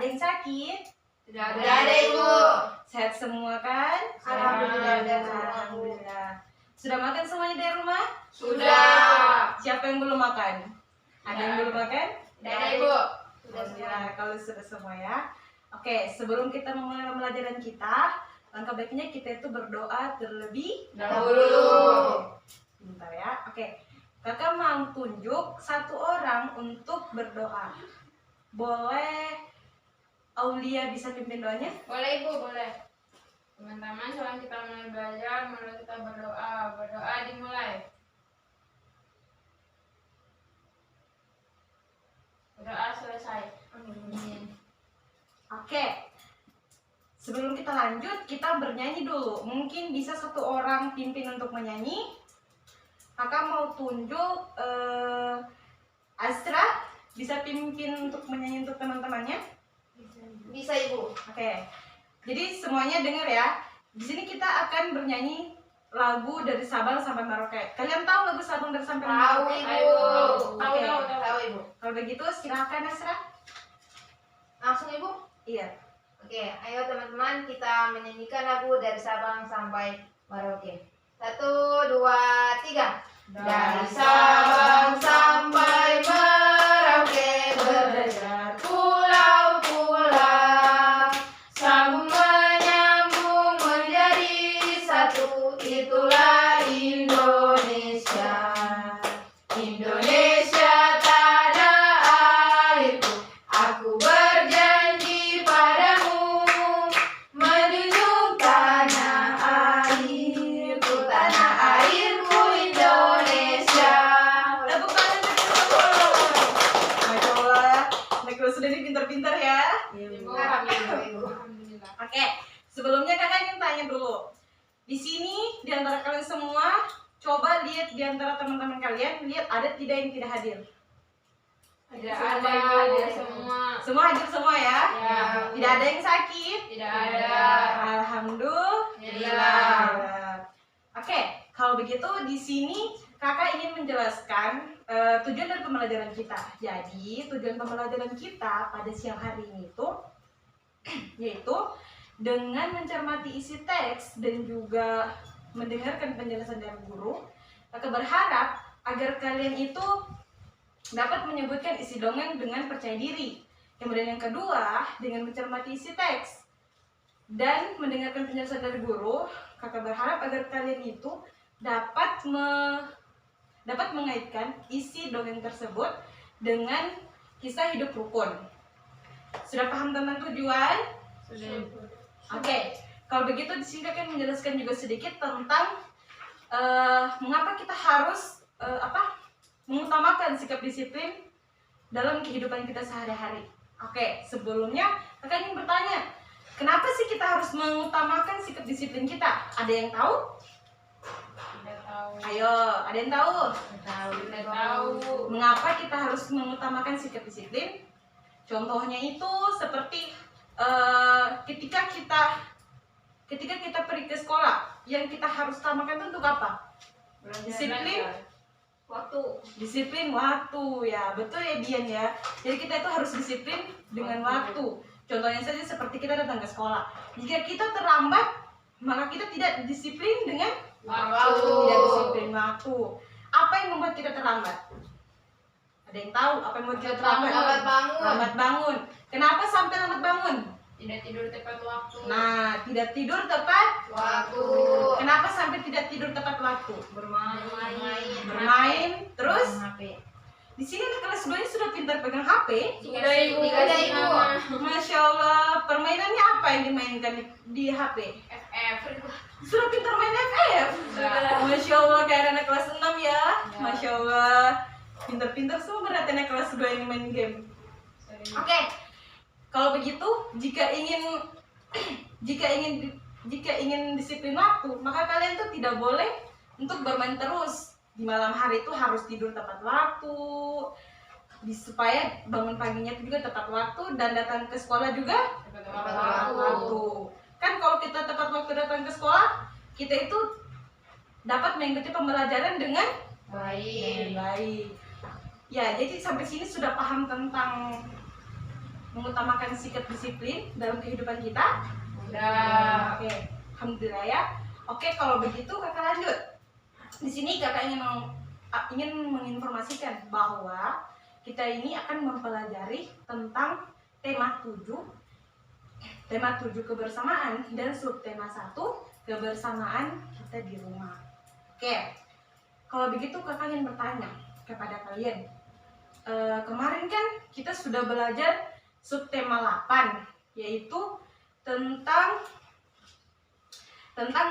Ada yang sakit? Tidak ada, Ibu. Sehat semua kan? Alhamdulillah. Sudah makan semuanya dari rumah? Sudah. Siapa yang belum makan? Ada yang belum makan? Tidak ada, Ibu. Alhamdulillah kalau sudah semua ya. Oke, sebelum kita memulai pembelajaran kita, langkah baiknya kita itu berdoa terlebih Dahulu. Bentar ya. Oke. Kakak mau tunjuk satu orang untuk berdoa. Boleh Aulia bisa pimpin doanya? Boleh, Ibu, boleh. Teman-teman, sebelum kita mulai belajar, mari kita berdoa. Berdoa dimulai. Berdoa selesai. Amin. Oke. Sebelum kita lanjut, kita bernyanyi dulu. Mungkin bisa satu orang pimpin untuk menyanyi. Kakak mau tunjuk Astra bisa pimpin untuk menyanyi untuk teman-temannya? Bisa, Ibu. Oke. Jadi semuanya dengar ya. Di sini kita akan bernyanyi lagu dari Sabang sampai Merauke. Kalian tahu lagu Sabang dari sampai Tahu, Merauke? Ibu. Oke. Tahu, Ibu. Kalau begitu silakan Asra. Langsung, Ibu. Iya. Oke, ayo teman-teman kita menyanyikan lagu dari Sabang sampai Merauke. 1, 2, 3. Dari Sabang sampai Merauke berdejar pulau-pulau, sambung menyambung menjadi satu, itulah Indonesia. Indonesia tanah airku, aku berjanji padamu menjunjung tanah airku, tanah airku Indonesia. Tepuk tangan untuk semua. Masya Allah, Nek sudah ini pintar-pintar ya. Alhamdulillah. Oke, sebelumnya kakak ingin tanya dulu. Di sini di antara kalian semua, coba lihat di antara teman-teman kalian, lihat ada tidak yang tidak hadir. Tidak ada semua. Semua hadir semua ya. Ya. Tidak ada yang sakit. Tidak ada. Alhamdulillah. Oke, kalau begitu di sini kakak ingin menjelaskan tujuan dari pembelajaran kita. Jadi tujuan pembelajaran kita pada siang hari ini itu yaitu dengan mencermati isi teks dan juga mendengarkan penjelasan dari guru, kakak berharap agar kalian itu dapat menyebutkan isi dongeng dengan percaya diri. Kemudian yang kedua, dengan mencermati isi teks dan mendengarkan penjelasan dari guru, kakak berharap agar kalian itu dapat mengaitkan isi dongeng tersebut dengan kisah hidup rukun. Sudah paham tentang tujuan? Sudah. Oke, kalau begitu di sini akan menjelaskan juga sedikit tentang mengapa kita harus mengutamakan sikap disiplin dalam kehidupan kita sehari-hari. Oke, sebelumnya kakak ingin bertanya, kenapa sih kita harus mengutamakan sikap disiplin kita? Ada yang tahu? Tidak tahu. Ayo, ada yang tahu? Tidak tahu. Mengapa kita harus mengutamakan sikap disiplin? Contohnya itu seperti ketika kita pergi ke sekolah, yang kita harus utamakan itu untuk apa? Disiplin waktu ya, betul ya Dian ya. Jadi kita itu harus disiplin dengan waktu. Contohnya saja seperti kita datang ke sekolah. Jika kita terlambat, maka kita tidak disiplin dengan Waktu. Tidak disiplin waktu. Apa yang membuat kita terlambat? Ada yang tahu apa yang membuat kita terlambat? Lambat bangun. Lambat bangun. Kenapa sampai lambat bangun? Tidak tidur tepat waktu. Nah, tidak tidur tepat Waktu. Kenapa sampai tidak tidur tepat waktu? Bermain. Terus HP. di sini anak kelas 2 sudah pintar pegang HP. Sudah, Ibu. Masya Allah, permainannya apa yang dimainkan di HP? FF. Sudah pintar main FF. Masya Allah, kayak anak kelas 6 ya. Masya Allah, pintar-pintar semua berarti anak kelas 2 yang main game. Oke, kalau begitu jika ingin disiplin waktu, maka kalian tuh tidak boleh untuk bermain terus. Di malam hari itu harus tidur tepat waktu, supaya bangun paginya juga tepat waktu dan datang ke sekolah juga tepat waktu. Kan kalau kita tepat waktu datang ke sekolah, kita itu dapat mengikuti pembelajaran dengan Baik. baik. Ya, jadi sampai sini sudah paham tentang mengutamakan sikap disiplin dalam kehidupan kita? Udah. Oke, alhamdulillah ya. Oke, kalau begitu kakak lanjut. Di sini kakak ingin menginformasikan bahwa kita ini akan mempelajari tentang tema 7 kebersamaan dan subtema 1 kebersamaan kita di rumah. Oke, kalau begitu kakak ingin bertanya kepada kalian. Kemarin kan kita sudah belajar subtema 8, yaitu tentang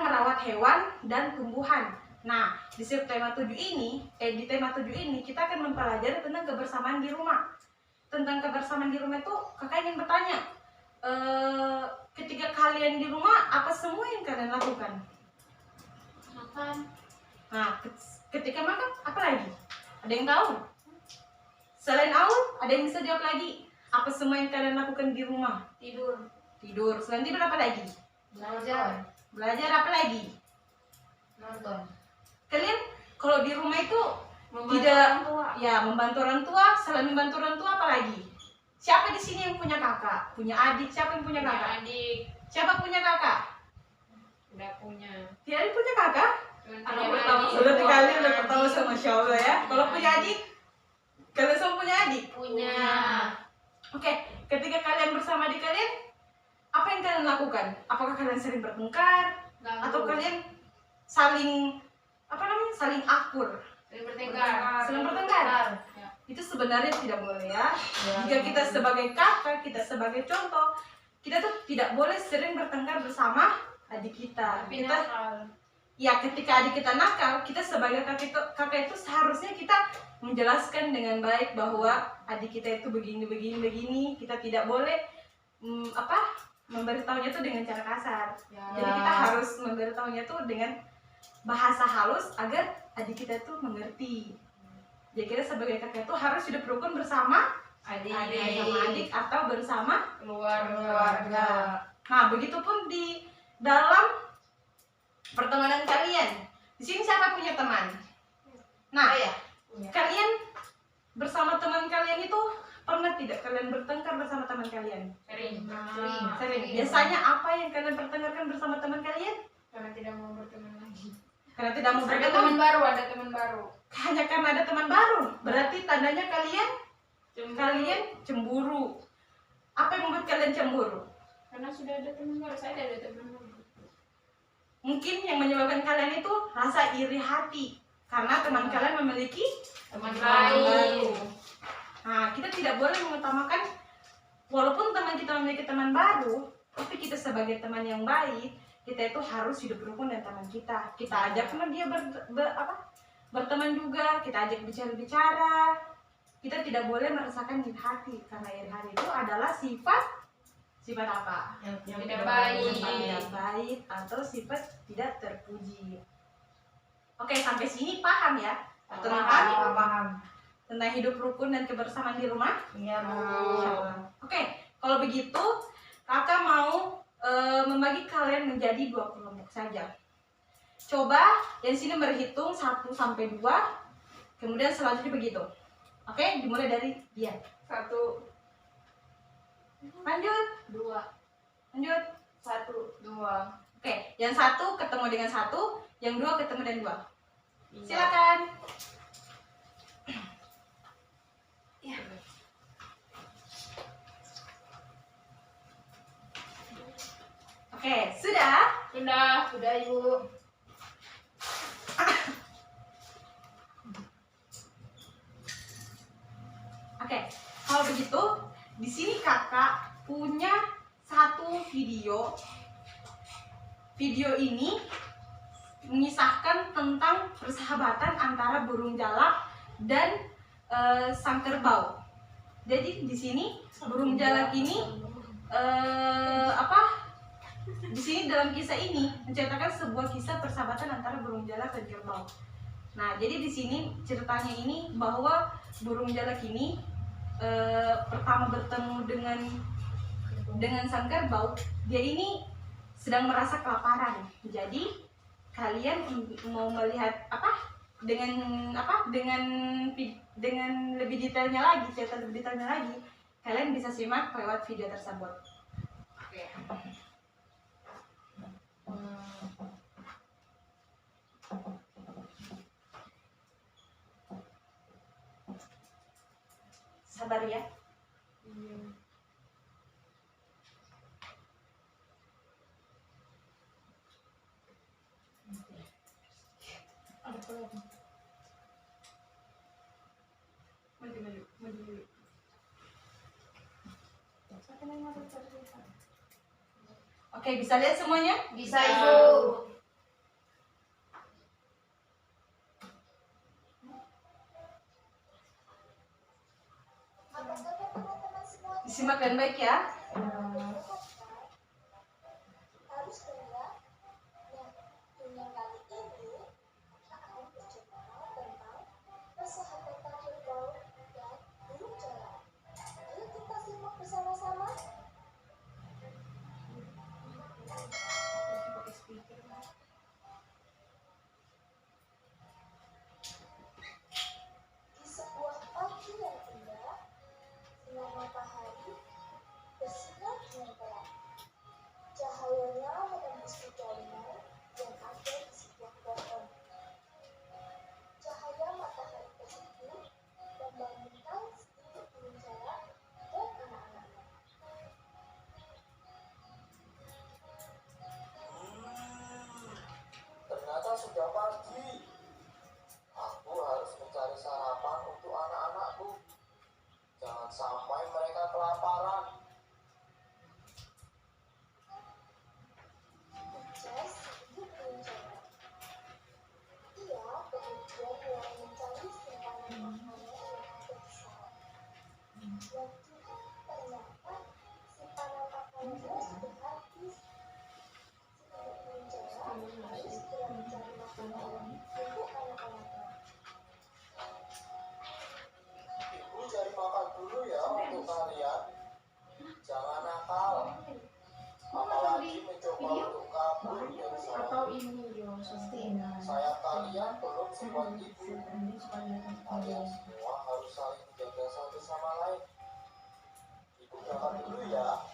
merawat hewan dan tumbuhan. Nah, di subtema 7 ini, di tema 7 ini kita akan mempelajari tentang kebersamaan di rumah. Tentang kebersamaan di rumah itu kakak ingin bertanya, ketika kalian di rumah apa semua yang kalian lakukan? Makan. Nah, ketika makan apa lagi? Ada yang tahu? Selain Aul, ada yang bisa jawab lagi? Apa semua yang kalian lakukan di rumah? Tidur. Tidur. Selain tidur apa lagi? Belajar. Belajar apa lagi? Nonton. Kalian kalau di rumah itu Membantu tidak orang tua. ya membantu orang tua. Selain membantu orang tua apa lagi? Siapa di sini yang punya kakak? Punya adik? Siapa yang punya kakak? Adik. Siapa punya kakak? Udah punya. Tidak ada yang punya kakak? Punya pertama adik. sudah kali udah pertama sama Masya Allah ya. Kalau punya adik, kalian semua punya adik? Punya. Oke, ketika kalian bersama adik kalian, apa yang kalian lakukan? Apakah kalian sering bertengkar? Atau kalian saling saling akur? Sering bertengkar. Sering bertengkar? Ya. Itu sebenarnya tidak boleh ya. Ya. Jika kita sebagai kakak, kita sebagai contoh, kita tuh tidak boleh sering bertengkar bersama adik kita. Tapi Kita nakal. ya ketika adik kita nakal, kita sebagai kakak itu seharusnya kita menjelaskan dengan baik bahwa adik kita itu begini. Kita tidak boleh memberitahunya itu dengan cara kasar. Ya. Jadi kita harus memberitahunya itu dengan bahasa halus agar adik kita itu mengerti. Jadi kita sebagai kakak itu harus hidup rukun bersama Adik. sama adik atau bersama Keluarga. Nah, begitupun di dalam pertemanan kalian. Di sini siapa punya teman? Nah, Saya. kalian bersama teman kalian itu pernah tidak kalian bertengkar bersama teman kalian? Sering. Sering. Biasanya apa yang kalian pertengkarkan bersama teman kalian? Karena tidak mau berteman lagi. Karena tidak mau Ada berteman. teman baru, ada teman baru. Hanya karena ada teman baru. Berarti tandanya kalian cemburu. Apa yang membuat kalian cemburu? Karena sudah ada teman baru, saya tidak ada teman baru. Mungkin yang menyebabkan kalian itu rasa iri hati karena teman kalian memiliki Teman baru. baik. Nah, kita tidak boleh mengutamakan walaupun teman kita memiliki teman baru, tapi kita sebagai teman yang baik, kita itu harus hidup rukun dengan teman kita. Kita ajak dia berteman juga, kita ajak bicara-bicara. Kita tidak boleh merasakan iri hati karena iri hati itu adalah sifat apa? Yang tidak baik. Sifat tidak baik atau sifat tidak terpuji. Oke, sampai sini paham ya? Paham. Tentang hidup rukun dan kebersamaan di rumah? Iya, Bu. Oke, kalau begitu kakak mau membagi kalian menjadi 2 kelompok saja. Coba yang sini berhitung 1 sampai 2, kemudian selanjutnya begitu. Oke, dimulai dari dia. 1, Lanjut, 2, lanjut. 1, 2. Oke, yang 1 ketemu dengan 1, yang 2 ketemu dengan 2. Iya. Silakan. Ya. Oke, sudah? Sudah Ibu. Oke, kalau begitu di sini kakak punya satu video. Video ini mengisahkan tentang persahabatan antara burung jalak dan sang kerbau. Jadi di sini burung jalak ini di sini dalam kisah ini menceritakan sebuah kisah persahabatan antara burung jalak dan kerbau. Nah, jadi di sini ceritanya ini bahwa burung jalak ini pertama bertemu dengan sang kerbau, dia ini sedang merasa kelaparan. Jadi kalian mau melihat dengan lebih detailnya lagi, cerita lebih detailnya lagi, Kalian bisa simak lewat video tersebut. Oke. Sabar ya. Maju. Oke, bisa lihat semuanya? Bisa, Ibu. Disimak dengan baik ya. Ternyata sudah pagi. Aku harus mencari sarapan untuk anak-anakku. Jangan sampai mereka kelaparan. Ibu cari makan dulu ya untuk kalian. Jangan nakal. Apalagi mencoba untuk kabur dari saya. Sayap kalian belum sekuat ibu. Kalian semua harus saling menjaga satu sama lain. Ibu berangkat dulu ya.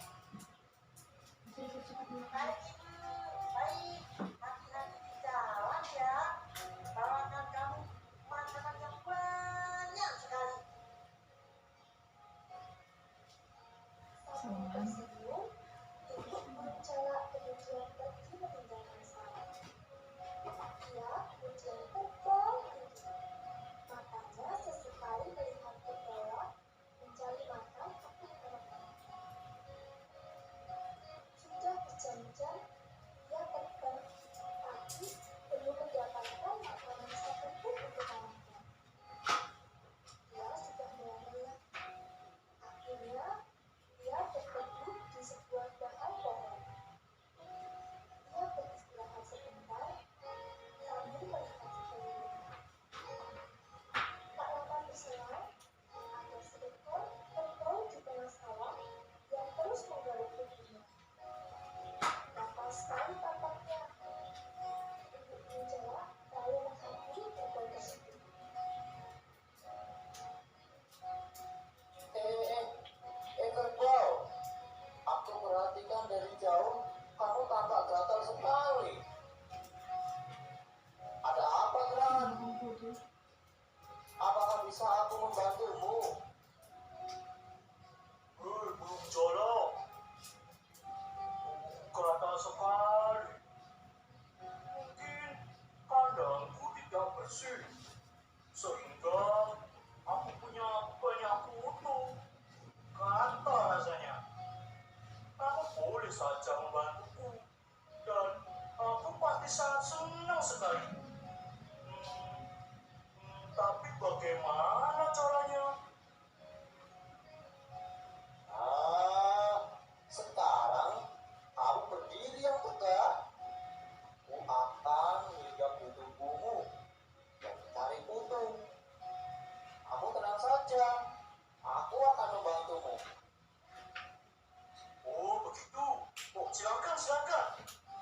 Kerbau, aku perhatikan dari jauh, kamu tampak gatal sekali. Ada apa, Gran? Apakah bisa aku membantumu? Burung jolok, gatal sekali. Mungkin kandangku tidak bersih, sehingga aku punya banyak kutu. Gatal rasanya. Kamu boleh saja membantuku, dan aku pasti sangat senang sekali. Tapi bagaimana caranya? Sekarang kamu berdiri yang tegak. Ku akan menginjak di tubuhmu dan mencari kutu. Kamu tenang saja. Aku akan membantumu. Oh, begitu. Oh, silakan.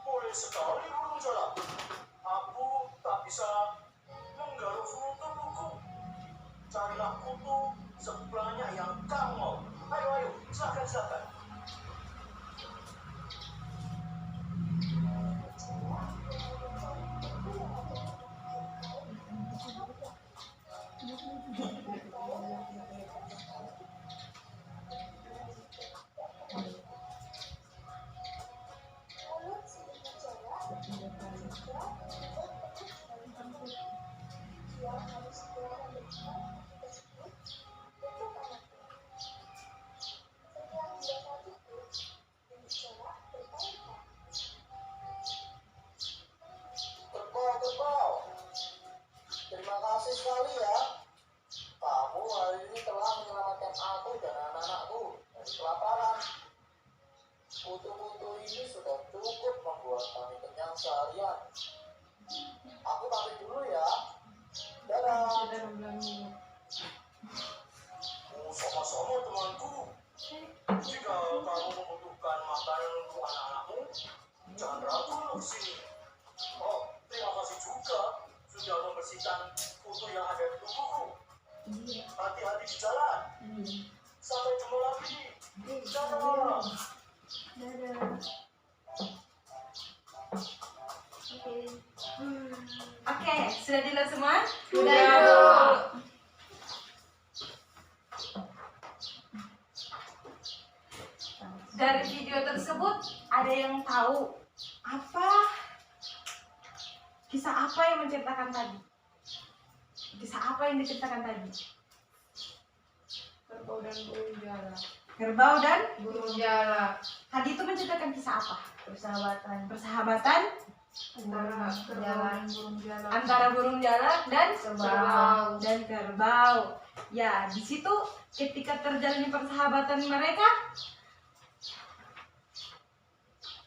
Boleh sekali burung jalak. Aku seharian. Aku pamit dulu ya. Dadah. Sama-sama temanku. Jika kamu membutuhkan makanan untuk anak-anakmu, jangan ragu untuk sini. Oh, terima kasih juga sudah membersihkan foto yang ada di tubuhku. Hati-hati di jalan. Sampai jumpa lagi. Dadah. Oke, sudah jelas semua? Sudah, Ibu. Dari video tersebut ada yang tahu kisah apa yang menceritakan tadi? Kisah apa yang diceritakan tadi? Kerbau dan burung jalak. Kerbau dan Burung jalak. tadi itu menceritakan kisah apa? Persahabatan Persahabatan antara antara burung burung jalak jalak dan kerbau. Ya, di situ ketika terjalin persahabatan mereka,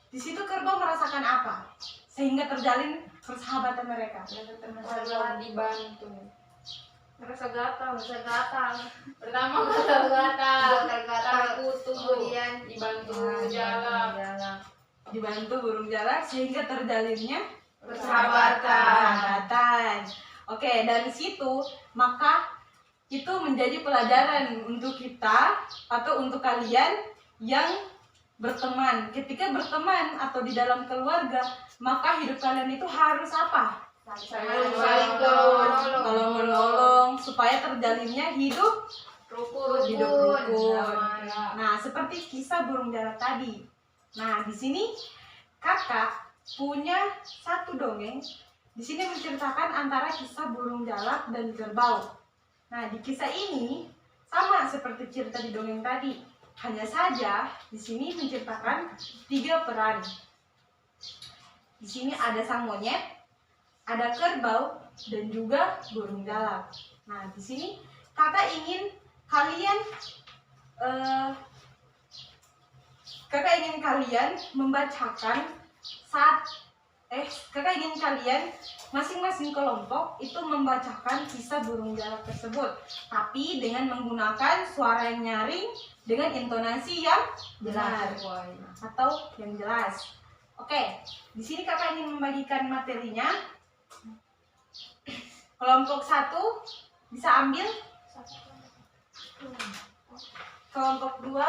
di situ kerbau merasakan apa? Sehingga terjalin persahabatan mereka. Merasa dibantu. Merasa gatal. Pertama gatal-gatal. Kutu. Kemudian dibantu jalak. Dibantu burung jalak sehingga terjalinnya Persahabatan. Oke, dari situ maka itu menjadi pelajaran untuk kita atau untuk kalian yang berteman. Ketika berteman atau di dalam keluarga, maka hidup kalian itu harus apa? Saling Tolong menolong supaya terjalinnya hidup rukun. Nah, seperti kisah burung jalak tadi. Nah, di sini kakak punya satu dongeng. Di sini menceritakan antara kisah burung jalak dan kerbau. Nah, di kisah ini sama seperti cerita di dongeng tadi. Hanya saja di sini menceritakan 3 peran. Di sini ada sang monyet, ada kerbau, dan juga burung jalak. Nah, di sini kakak ingin kalian membacakan kakak ingin kalian masing-masing kelompok itu membacakan kisah burung jalak tersebut, tapi dengan menggunakan suara yang nyaring dengan intonasi yang benar atau yang jelas. Oke, di sini kakak ingin membagikan materinya. Kelompok 1 bisa ambil. Kelompok 2.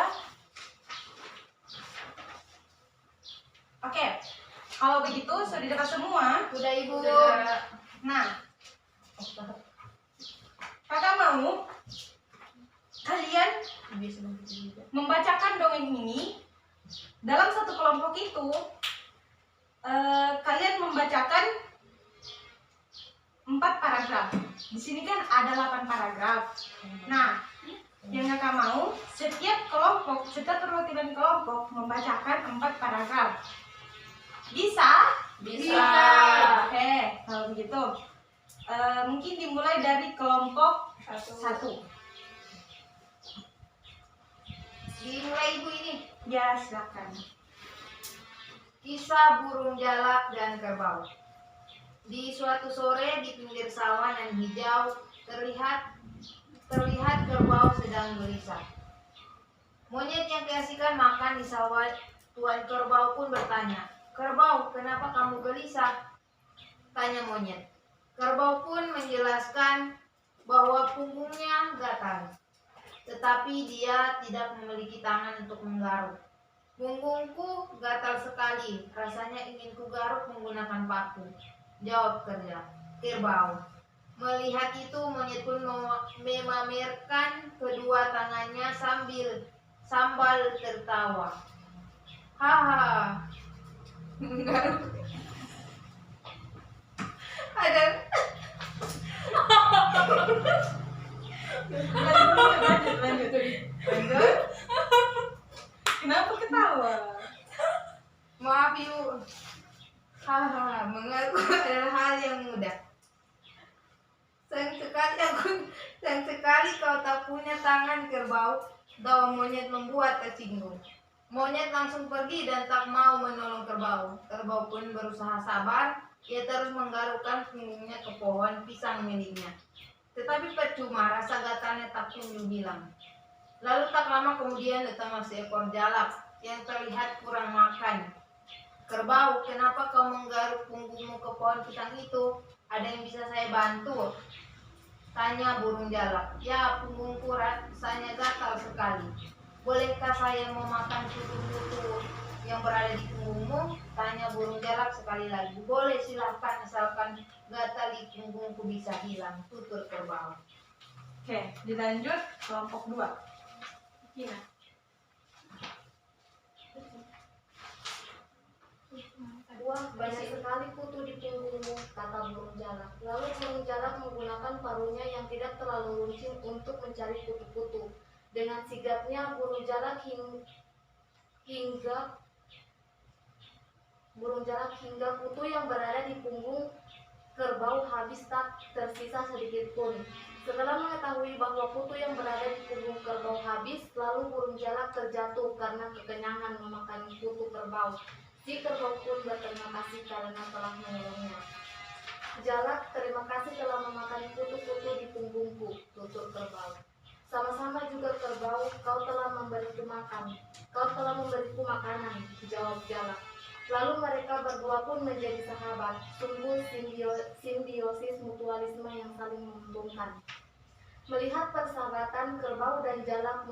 Oke, kalau begitu sudah dapat semua. Sudah, Ibu. Nah, kakak mau kalian membacakan dongeng ini dalam satu kelompok itu. Kalian membacakan 4 paragraf. Di sini kan ada 8 paragraf. Nah, yang kakak mau setiap perwakilan kelompok membacakan 4 paragraf. Bisa? Oke, kalau begitu mungkin dimulai dari kelompok 1. Dimulai Ibu ini. Ya, silakan. Kisah burung jalak dan kerbau. Di suatu sore di pinggir sawah nan hijau terlihat kerbau sedang gelisah. Monyet yang keasikan makan di sawah tuan kerbau pun bertanya, "Kerbau, kenapa kamu gelisah?" tanya monyet. Kerbau pun menjelaskan bahwa punggungnya gatal, tetapi dia tidak memiliki tangan untuk menggaruk. "Punggungku gatal sekali, rasanya ingin kugaruk menggunakan paku," jawab kerbau. Melihat itu, monyet pun memamerkan kedua tangannya sambil tertawa. "Haha, ada Lanjut. Kenapa ketawa? maaf Ibu. Haha, mengaku adalah hal yang mudah. Sayang sekali kau tak punya tangan, kerbau," tawa monyet membuat tersinggung. Monyet langsung pergi dan tak mau menolong kerbau. Kerbau pun berusaha sabar. Ia terus menggarukkan punggungnya ke pohon pisang miliknya. Tetapi percuma, rasa gatalnya tak kunjung hilang. Lalu tak lama kemudian datanglah seekor jalak yang terlihat kurang makan. Kerbau, kenapa kau menggaruk punggungmu ke pohon pisang itu? Ada yang bisa saya bantu? Tanya burung jalak. Ya, punggungku rasanya gatal sekali. Bolehkah saya memakan kutu-kutu yang berada di punggungmu? Tanya burung jalak sekali lagi. Boleh, silahkan, asalkan gatal di punggungku bisa hilang, tutur kerbau. Oke, dilanjut kelompok 2. Gina. Wah, banyak sekali kutu di punggungmu, kata burung jalak. Lalu burung jalak menggunakan paruhnya yang tidak terlalu runcing untuk mencari kutu-kutu. Dengan sigapnya burung jalak hingga kutu yang berada di punggung kerbau habis, tak tersisa sedikit pun. Setelah mengetahui bahwa kutu yang berada di punggung kerbau habis, lalu burung jalak terjatuh karena kekenyangan memakan kutu kerbau. Si kerbau pun berterima kasih karena telah menolongnya. Jalak, terima kasih telah memakan kutu-kutu di punggungku, tutur kerbau. Sama-sama juga kerbau, kau telah memberiku makanan, jawab jalak. Lalu mereka berdua pun menjadi sahabat, sungguh simbiosis mutualisme yang saling menguntungkan. Melihat persahabatan kerbau dan jalak,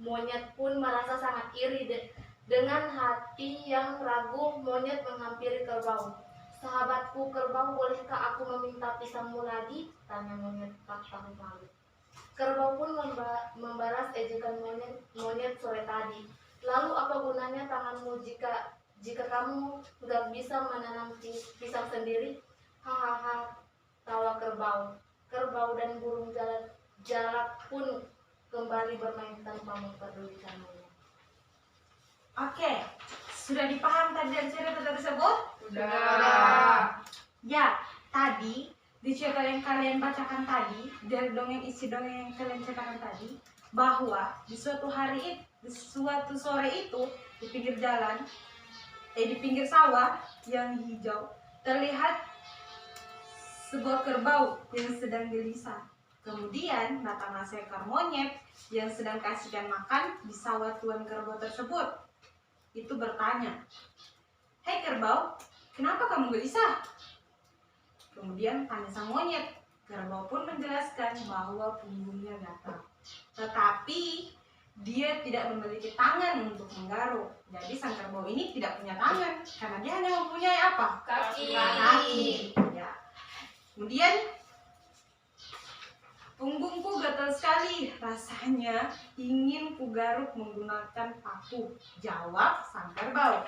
monyet pun merasa sangat iri. Dengan hati yang ragu, monyet menghampiri kerbau. Sahabatku kerbau, bolehkah aku meminta pisangmu lagi? Tanya monyet tak tahu malu. Kerbau pun membalas ejekan monyet sore tadi. Lalu apa gunanya tanganmu jika kamu gak bisa menanam pisang sendiri? Hahaha, tawa kerbau. Kerbau dan burung jalak pun kembali bermain tanpa memperdulikan monyet. Oke, sudah dipaham tadi dan cerita tersebut? Sudah. Ya, tadi di cerita yang kalian bacakan tadi, dari isi dongeng yang kalian ceritakan tadi, bahwa di suatu sore itu di pinggir jalan, di pinggir sawah yang hijau, terlihat sebuah kerbau yang sedang gelisah. Kemudian datanglah seekor monyet yang sedang kasihkan makan di sawah tuan kerbau tersebut. Itu bertanya, "Hei kerbau, kenapa kamu gelisah?" Kemudian tanya sang monyet. Kerbau pun menjelaskan bahwa punggungnya gatal. Tetapi dia tidak memiliki tangan untuk menggaruk. Jadi sang kerbau ini tidak punya tangan karena dia hanya mempunyai apa? Kaki. Ya. Kemudian, punggungku gatal sekali, rasanya ingin kugaruk menggunakan paku, jawab sang kerbau.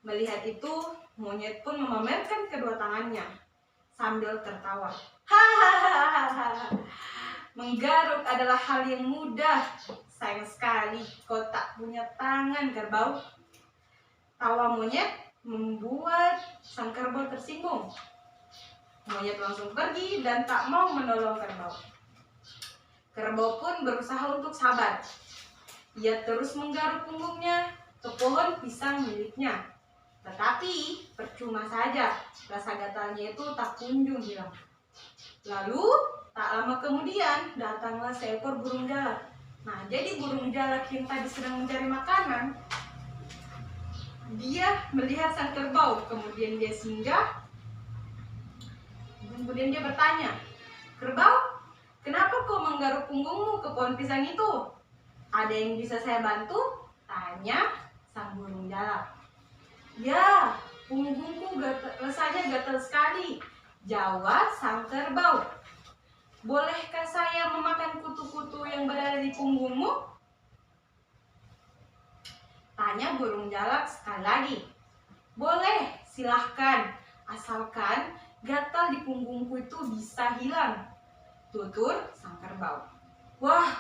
Melihat itu, monyet pun memamerkan kedua tangannya sambil tertawa. Hahaha, menggaruk adalah hal yang mudah. Sayang sekali kau tak punya tangan, kerbau. Tawa monyet membuat sang kerbau tersinggung. Monyet langsung pergi dan tak mau menolong kerbau. Kerbau pun berusaha untuk sabar. Ia terus menggaruk punggungnya ke pohon pisang miliknya. Tetapi percuma saja, rasa gatalnya itu tak kunjung hilang. Lalu tak lama kemudian datanglah seekor burung jalak. Nah, jadi burung jalak yang tadi sedang mencari makanan, dia melihat sang kerbau, kemudian dia singgah. Kemudian dia bertanya, "Kerbau, kenapa kau menggaruk punggungmu ke pohon pisang itu? Ada yang bisa saya bantu?" Tanya sang burung jalak. "Ya, punggungku rasanya gatal sekali," jawab sang kerbau. "Bolehkah saya memakan kutu-kutu yang berada di punggungmu?" Tanya burung jalak sekali lagi. "Boleh, silahkan, asalkan gatal di punggungku itu bisa hilang," tutur sang kerbau. "Wah,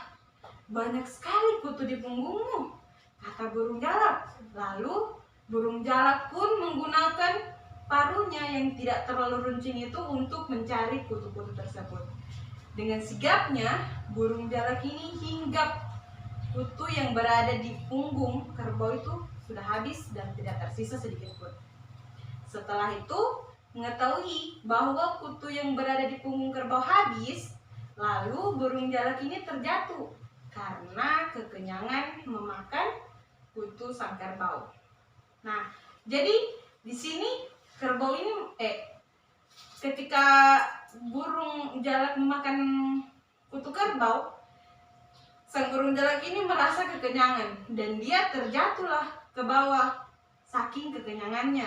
banyak sekali kutu di punggungmu," kata burung jalak. Lalu burung jalak pun menggunakan paruhnya yang tidak terlalu runcing itu untuk mencari kutu-kutu tersebut. Dengan sigapnya, burung jalak ini hinggap kutu yang berada di punggung kerbau itu sudah habis dan tidak tersisa sedikit pun. Setelah itu, mengetahui bahwa kutu yang berada di punggung kerbau habis, lalu burung jalak ini terjatuh karena kekenyangan memakan kutu sang kerbau. Nah, jadi di sini kerbau ini ketika burung jalak memakan kutu kerbau, sang burung jalak ini merasa kekenyangan dan dia terjatuhlah ke bawah saking kekenyangannya.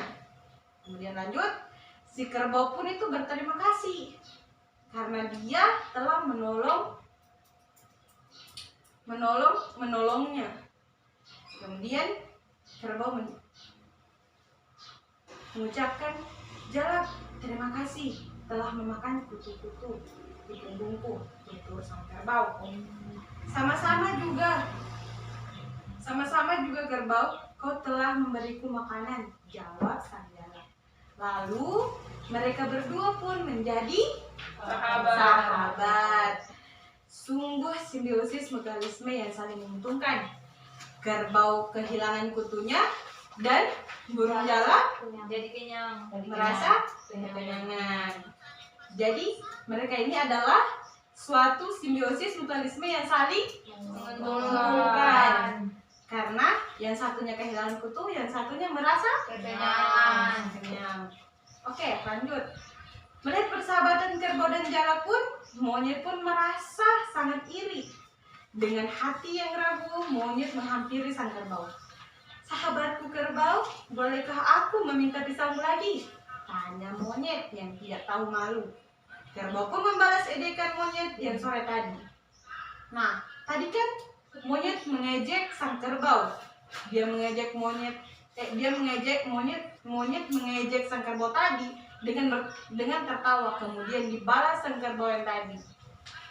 Kemudian lanjut, si kerbau pun itu berterima kasih karena dia telah menolongnya. Kemudian kerbau mengucapkan, "Jalak, terima kasih telah memakan kutu-kutu di punggungku," itu sang kerbau. Sama-sama juga kerbau, "Kau telah memberiku makanan," jawab sang jalak. Lalu mereka berdua pun menjadi sahabat. Sungguh simbiosis mutualisme yang saling menguntungkan. Kerbau kehilangan kutunya dan burung jalak Jadi kenyang. merasa kekenyangan. Jadi mereka ini adalah suatu simbiosis mutualisme yang saling menguntungkan. Karena yang satunya kehilangan kutu, yang satunya merasa kenyang. Oke, lanjut. Melihat persahabatan kerbau dan jalak pun, monyet pun merasa sangat iri. Dengan hati yang ragu, monyet menghampiri sang kerbau. "Sahabatku kerbau, bolehkah aku meminta pisangmu lagi?" tanya monyet yang tidak tahu malu. Kerbau pun membalas ejekan monyet yang sore tadi. Nah, tadi kan monyet mengejek sang kerbau. Monyet mengejek sang kerbau tadi dengan tertawa. Kemudian dibalas sang kerbau yang tadi.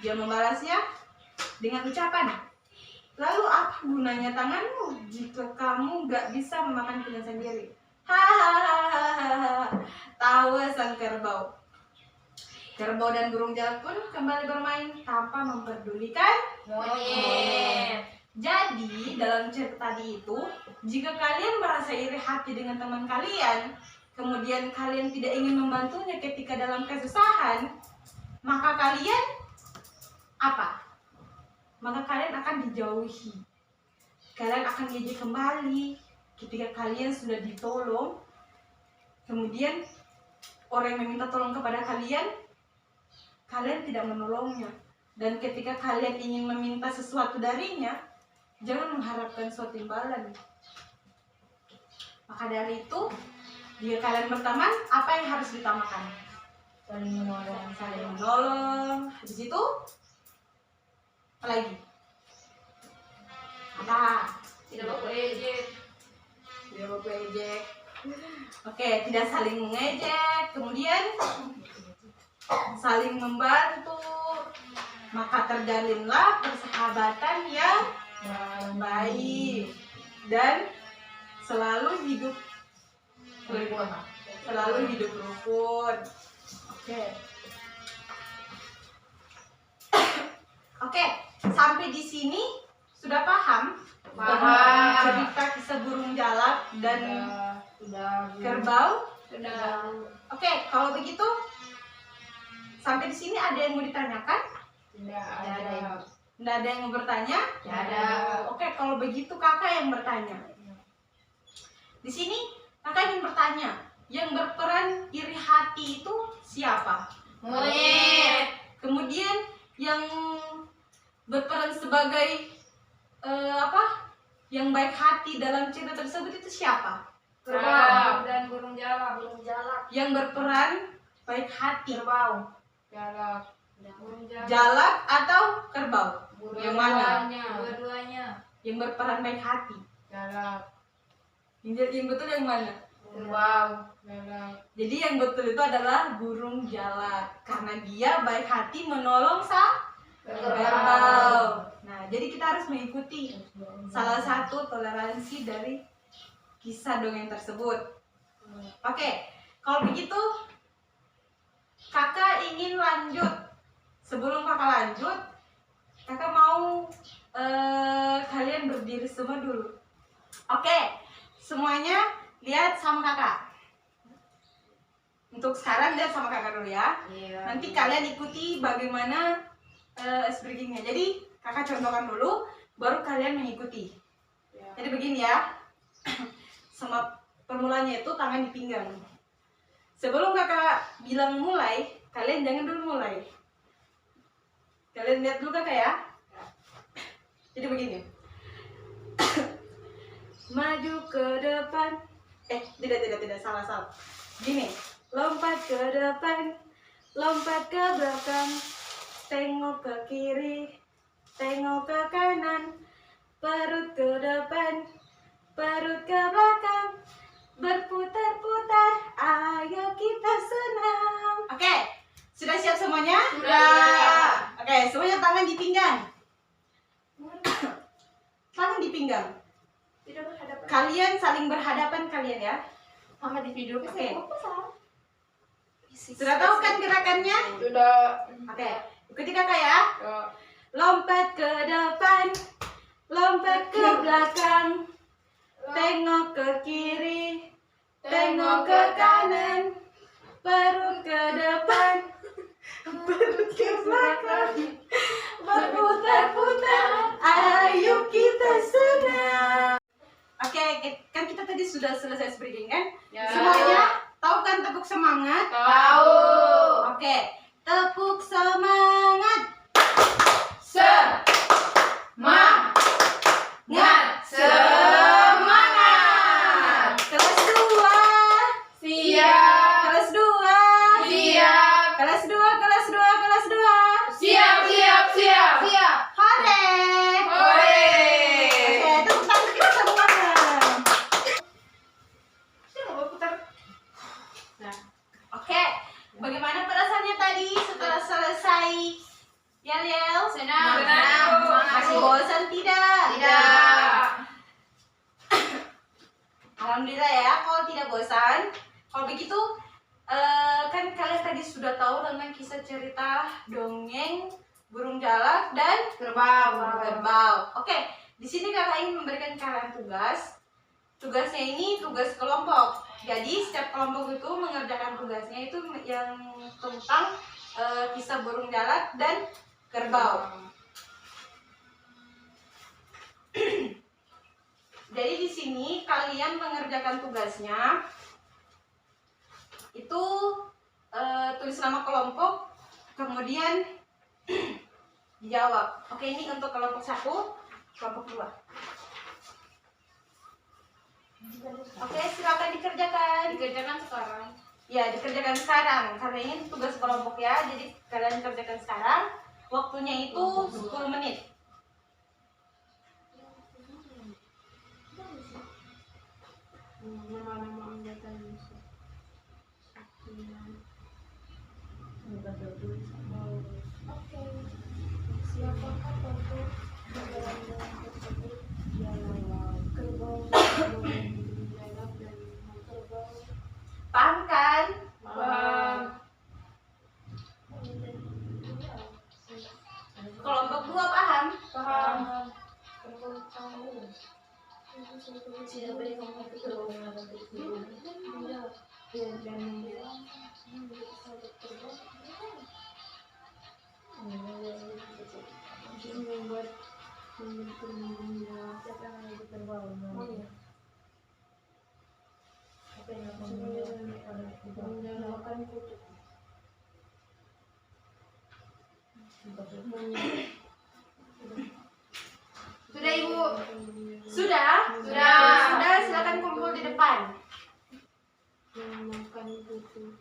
Dia membalasnya dengan ucapan, "Lalu apa gunanya tanganmu jika kamu gak bisa memakannya sendiri?" Hahaha, tawa sang kerbau. Kerbau dan burung jalak pun kembali bermain tanpa memperdulikan Monyet. Jadi dalam cerita tadi itu, jika kalian merasa iri hati dengan teman kalian, kemudian kalian tidak ingin membantunya ketika dalam kesusahan, maka kalian apa? Maka kalian akan dijauhi. Kalian akan diejek kembali ketika kalian sudah ditolong. Kemudian orang yang meminta tolong kepada kalian, kalian tidak menolongnya. Dan ketika kalian ingin meminta sesuatu darinya, jangan mengharapkan suatu imbalan. Maka dari itu, jika kalian berteman, apa yang harus ditamakan? Saling menolong. Saling menolong. Habis itu, apa lagi? Apa? Tidak baku ejek. Tidak baku ejek. Oke, tidak saling mengejek. Kemudian saling membantu. Maka terjalinlah persahabatan yang baik dan selalu hidup rukun. Oke, sampai di sini sudah paham tentang cerita kisah burung jalak dan kerbau? Sudah. Oke, kalau begitu sampai di sini ada yang mau ditanyakan? Tidak ada. Tidak ada yang mau bertanya? Tidak ada. Oke, kalau begitu kakak yang bertanya. Di sini kakak ingin bertanya, yang berperan iri hati itu siapa? Monyet. Kemudian yang berperan sebagai yang baik hati dalam cerita tersebut itu siapa? Kerbau dan burung jalak. Yang berperan baik hati, Kerbau. Jalak. Burung jalak. jalak atau kerbau? Yang mana? Dua-duanya. Yang berperan baik hati. Jalak. Yang betul yang mana? Kerbau. Jalak. Jadi yang betul itu adalah burung jalak karena dia baik hati menolong sang kerbau. Nah, jadi kita harus mengikuti salah satu toleransi dari kisah dongeng tersebut. Oke, kalau begitu kakak ingin lanjut. Sebelum kakak lanjut, kakak mau kalian berdiri semua dulu. Oke, semuanya lihat sama kakak. Untuk sekarang lihat sama kakak dulu ya. Nanti kalian ikuti bagaimana ice breakingnya. Jadi kakak contohkan dulu, baru kalian mengikuti. Jadi begini ya. Sama permulanya itu tangan di pinggang. Sebelum kakak bilang mulai, kalian jangan dulu mulai. Kalian lihat dulu kakak ya. Jadi begini. Maju ke depan. Tidak, salah. Gini, lompat ke depan, lompat ke belakang, tengok ke kiri, tengok ke kanan, perut ke depan, perut ke belakang, berputar-putar, ayo kita senam. Oke, sudah siap semuanya? Sudah. Oke, semuanya tangan di pinggang. Tangan di pinggang. Tidak berhadapan. Kalian saling berhadapan kalian ya. Sama di video Oke. besar. Sudah tahu kan gerakannya? Sudah. Oke, ikuti kakak ya. Ya. Lompat ke depan, lompat ke belakang, tengok ke kiri, tengok ke kanan, perut ke depan, perut ke belakang, berputar-putar, ayo kita senam. Oke, kan kita tadi sudah selesai breathing kan? Ya. Semuanya tahu kan tepuk semangat? Tahu. Oke, tepuk semangat. Semangat. Kelas 2. Siap. Kelas 2. Siap. Kelas 2, kelas 2, kelas 2. Siap. Hore. Hore. Oke, tepuk tangan kita semuanya. Nah, oke. Bagaimana perasaannya tadi setelah selesai yel-yel? Senang. Masih bosan tidak? Tidak. Alhamdulillah ya, kalau tidak bosan. Kalau begitu, kan kalian tadi sudah tahu tentang kisah cerita dongeng burung jalak dan kerbau. Oke, di sini kakak ingin memberikan kalian tugas. Tugasnya ini tugas kelompok. Jadi setiap kelompok itu mengerjakan tugasnya itu yang tentang kisah burung jalak dan kerbau. Jadi di sini kalian mengerjakan tugasnya itu tulis nama kelompok, kemudian dijawab. Oke, ini untuk kelompok 1, kelompok 2. Oke, silakan dikerjakan. Dikerjakan sekarang. Ya, dikerjakan sekarang. Karena ini tugas kelompok ya, jadi kalian kerjakan sekarang. Waktunya itu 10 menit. Nama-nama anggota Yusuf. Oke. Siapakah tokoh di dalam dongeng tersebut? Kerbau, jalak dan kerbau. Paham kan? Paham. Kelompok 2 paham? Paham. Kerbau tahu. Tidak boleh ngomong itu kerbau mengenai kerbau. Dan Membuat siapa yang ada di kerbau? Apa yang menyalakan kutub. Sudah Ibu. Sudah? Sudah, silakan kumpul di depan. Memakan kutub.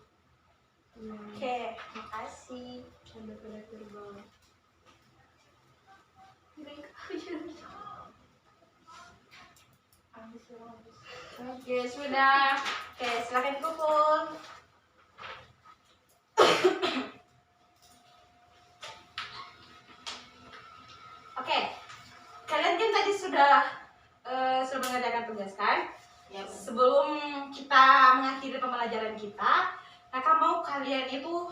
Oke, makasih. Ada pada kerbau. Oke, sudah. Oke, silakan kumpul. Oke, kalian kan tadi sudah mengerjakan tugas kan? Ya, Sebelum kita mengakhiri pembelajaran kita, kakak mau kalian itu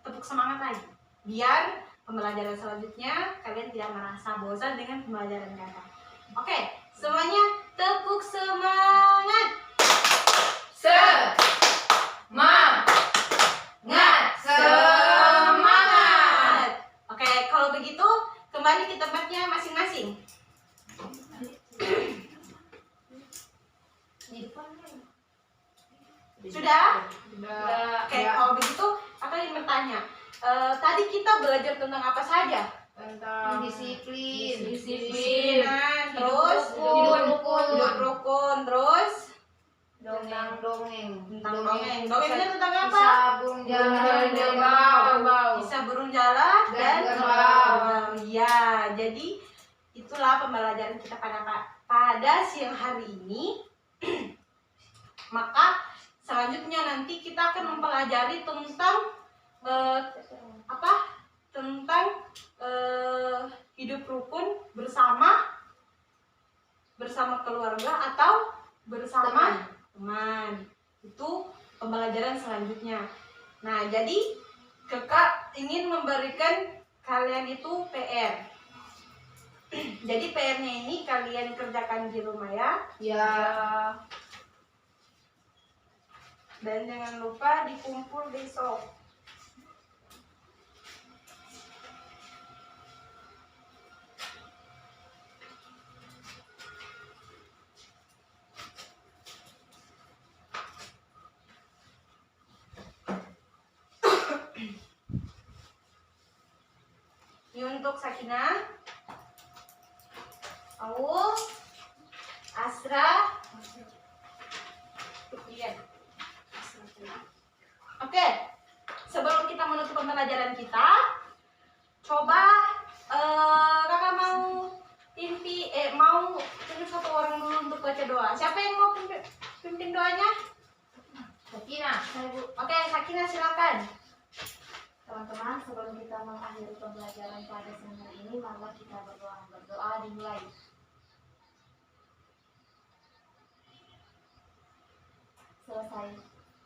tepuk semangat lagi, biar pembelajaran selanjutnya kalian tidak merasa bosan dengan pembelajaran kakak. Oke, semuanya tepuk semangat. Semangat. Oke, kalau begitu kembali ke tempatnya masing-masing. Sudah? Oke, kalau begitu aku ingin bertanya. Tadi kita belajar tentang apa saja? Tentang Disiplin. Disiplinan, terus Hidup rukun, terus Tentang dongeng. tentang dongeng. Dongengnya tentang apa? Bisa burung jala dan kerbau. Bisa burung jala dan kerbau. Ya, jadi itulah pembelajaran kita pada siang hari ini. Maka selanjutnya nanti kita akan mempelajari tentang tentang hidup rukun bersama keluarga atau bersama teman. Itu pembelajaran selanjutnya. Nah, jadi kakak ingin memberikan kalian itu PR. Jadi PR-nya ini kalian kerjakan di rumah ya. Ya. Dan jangan lupa dikumpul besok. Ini untuk Sakinah, Aul, Asra, Ian. Oke, sebelum kita menutup pembelajaran kita, coba kakak mau tunjuk satu orang dulu untuk baca doa. Siapa yang mau pimpin doanya? Sakinah. Oke, Sakinah silakan. Teman-teman, sebelum kita mengakhiri pembelajaran pada siang hari ini, marilah kita berdoa. Berdoa dimulai. Selesai.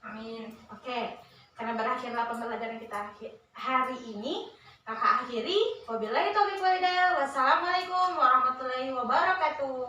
Amin. Oke, karena berakhirlah pembelajaran kita hari ini, kakak akhiri. Wabillahi taufiq wal hidayah. Wassalamualaikum warahmatullahi wabarakatuh.